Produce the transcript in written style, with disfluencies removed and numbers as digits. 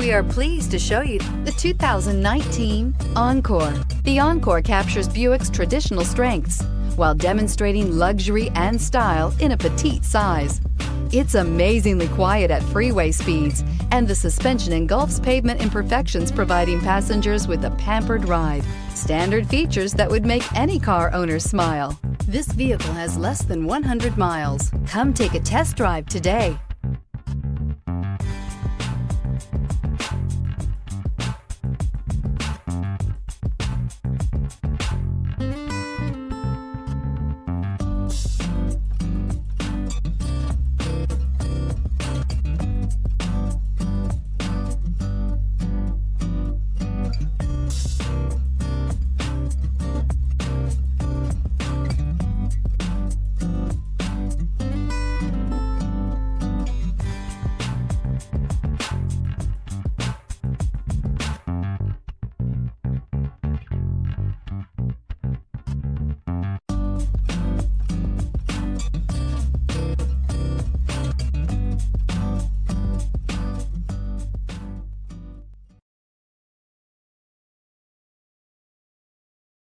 We are pleased to show you the 2019 Encore. The Encore captures Buick's traditional strengths while demonstrating luxury and style in a petite size. It's amazingly quiet at freeway speeds, and the suspension engulfs pavement imperfections, providing passengers with a pampered ride. Standard features that would make any car owner smile. This vehicle has less than 100 miles. Come take a test drive today.